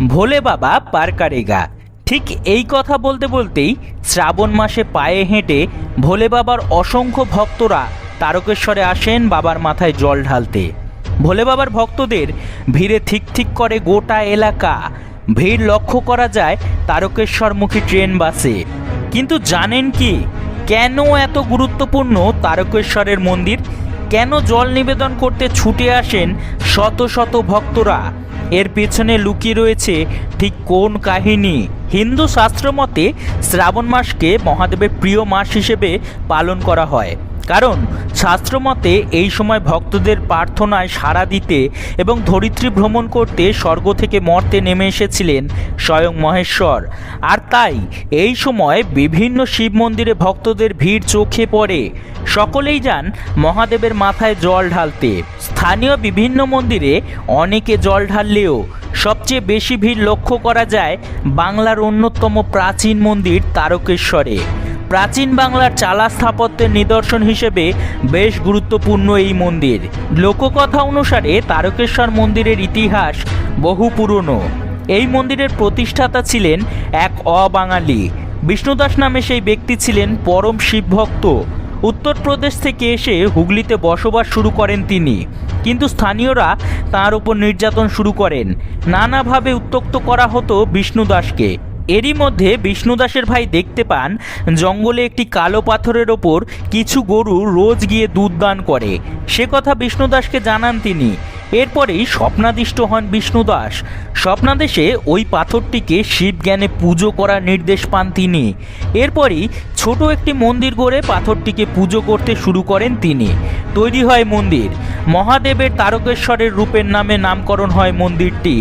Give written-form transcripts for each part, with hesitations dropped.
ভোলে বাবা পার করেগা। ঠিক এই কথা বলতে বলতেই শ্রাবণ মাসে পায়ে হেঁটে ভোলে বাবার অসংখ্য ভক্তরা তারকেশ্বরে আসেন বাবার মাথায় জল ঢালতে। ভোলে বাবার ভক্তদের ভিড়ে ঠিক ঠিক করে গোটা এলাকা। ভিড় লক্ষ্য করা যায় তারকেশ্বরমুখী ট্রেন বাসে। কিন্তু জানেন কি, কেন এত গুরুত্বপূর্ণ তারকেশ্বরের মন্দির? কেন জল নিবেদন করতে ছুটে আসেন শত শত ভক্তরা? এর পেছনে লুকিয়ে রয়েছে ঠিক কোন কাহিনী? হিন্দু শাস্ত্র মতে শ্রাবণ মাসকে মহাদেবের প্রিয় মাস হিসেবে পালন করা হয়, কারণ শাস্ত্র মতে এই সময় ভক্তদের প্রার্থনায় সাড়া দিতে এবং ধরিত্রী ভ্রমণ করতে স্বর্গ থেকে মর্তে নেমে এসেছিলেন স্বয়ং মহেশ্বর। আর তাই এই সময় বিভিন্ন শিব মন্দিরে ভক্তদের ভিড় চোখে পড়ে। সকলেই যান মহাদেবের মাথায় জল ঢালতে। স্থানীয় বিভিন্ন মন্দিরে অনেকে জল ঢাললেও সবচেয়ে বেশি ভিড় লক্ষ্য করা যায় বাংলার অন্যতম প্রাচীন মন্দির তারকেশ্বরে। প্রাচীন বাংলার চালা স্থাপত্যের নিদর্শন হিসেবে বেশ গুরুত্বপূর্ণ এই মন্দির। লোককথা অনুসারে তারকেশ্বর মন্দিরের ইতিহাস বহু পুরনো। এই মন্দিরের প্রতিষ্ঠাতা ছিলেন এক অবাঙালি। বিষ্ণুদাস নামে সেই ব্যক্তি ছিলেন পরম শিবভক্ত। উত্তরপ্রদেশ থেকে এসে হুগলিতে বসবাস শুরু করেন তিনি। কিন্তু স্থানীয়রা তাঁর উপর নির্যাতন শুরু করেন। নানাভাবে উত্ত্যক্ত করা হতো বিষ্ণুদাসকে। এরই মধ্যে বিষ্ণুদাসের ভাই দেখতে পান জঙ্গলে একটি কালো পাথরের ওপর কিছু গরু রোজ গিয়ে দুধ দান করে। সে কথা বিষ্ণুদাসকে জানান তিনি। এরপরেই স্বপ্নাদিষ্ট হন বিষ্ণুদাস। স্বপ্নাদেশে ওই পাথরটিকে শিব জ্ঞানে পুজো করার নির্দেশ পান তিনি। এরপরই ছোট একটি মন্দির গড়ে পাথরটিকে পুজো করতে শুরু করেন তিনি। তৈরি হয় মন্দির। মহাদেবের তারকেশ্বরের রূপের নামে নামকরণ হয় মন্দিরটি।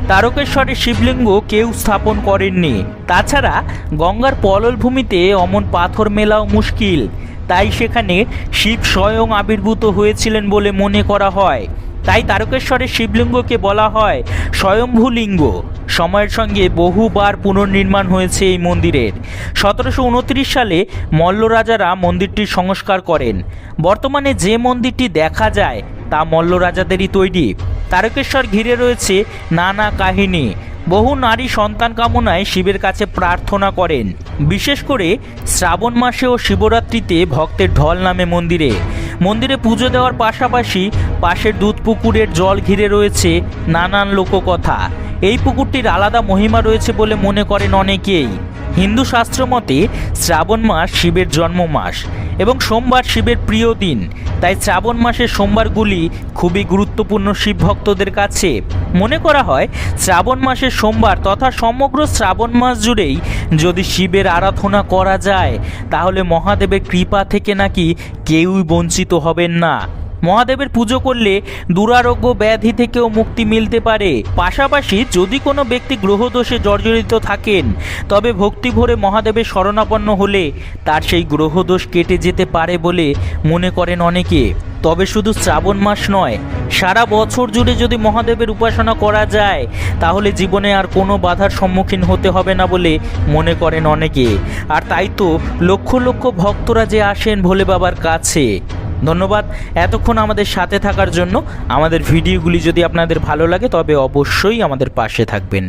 তারকেশ্বরের শিবলিঙ্গ কেউ স্থাপন করেননি। তাছাড়া গঙ্গার পলল ভূমিতে অমন পাথর মেলাও মুশকিল। তাই সেখানে শিব স্বয়ং আবির্ভূত হয়েছিলেন বলে মনে করা হয়। তাই তারকেশ্বরের শিবলিঙ্গকে বলা হয় স্বয়ম্ভূলিঙ্গ। সময়ের সঙ্গে বহুবার পুনর্নির্মাণ হয়েছে এই মন্দিরের। 1729 সালে মল্ল রাজারা মন্দিরটির সংস্কার করেন। বর্তমানে যে মন্দিরটি দেখা যায় তা মল্ল রাজাদেরই তৈরি। তারকেশ্বর ঘিরে রয়েছে নানা কাহিনী। বহু নারী সন্তান কামনায় শিবের কাছে প্রার্থনা করেন। বিশেষ করে শ্রাবণ মাসে ও শিবরাত্রিতে ভক্তের ঢল নামে মন্দিরে। মন্দিরে পুজো দেওয়ার পাশাপাশি পাশের দুধ পুকুরের জল ঘিরে রয়েছে নানান লোককথা। এই পুকুরটির আলাদা মহিমা রয়েছে বলে মনে করেন অনেকেই। হিন্দু শাস্ত্র মতে শ্রাবণ মাস শিবের জন্ম মাস এবং সোমবার শিবের প্রিয় দিন। তাই শ্রাবণ মাসের সোমবারগুলি খুবই গুরুত্বপূর্ণ শিব ভক্তদের কাছে। মনে করা হয় শ্রাবণ মাসের সোমবার তথা সমগ্র শ্রাবণ মাস জুড়েই যদি শিবের আরাধনা করা যায় তাহলে মহাদেবের কৃপা থেকে নাকি কেউই বঞ্চিত হবেন না। মহাদেবের পুজো করলে দুরারোগ্য ব্যাধি থেকেও মুক্তি মিলতে পারে। পাশাপাশি যদি কোনো ব্যক্তি গ্রহদোষে জর্জরিত থাকেন তবে ভক্তি ভরে মহাদেবের শরণাপন্ন হলে তার সেই গ্রহদোষ কেটে যেতে পারে বলে মনে করেন অনেকে। তবে শুধু শ্রাবণ মাস নয়, সারা বছর জুড়ে যদি মহাদেবের উপাসনা করা যায় তাহলে জীবনে আর কোনো বাধার সম্মুখীন হতে হবে না বলে মনে করেন অনেকে। আর তাই তো লক্ষ লক্ষ ভক্তরা যে আসেন ভোলে বাবার কাছে। ধন্যবাদ এতক্ষণ আমাদের সাথে থাকার জন্য। আমাদের ভিডিওগুলি যদি আপনাদের ভালো লাগে তবে অবশ্যই আমাদের পাশে থাকবেন।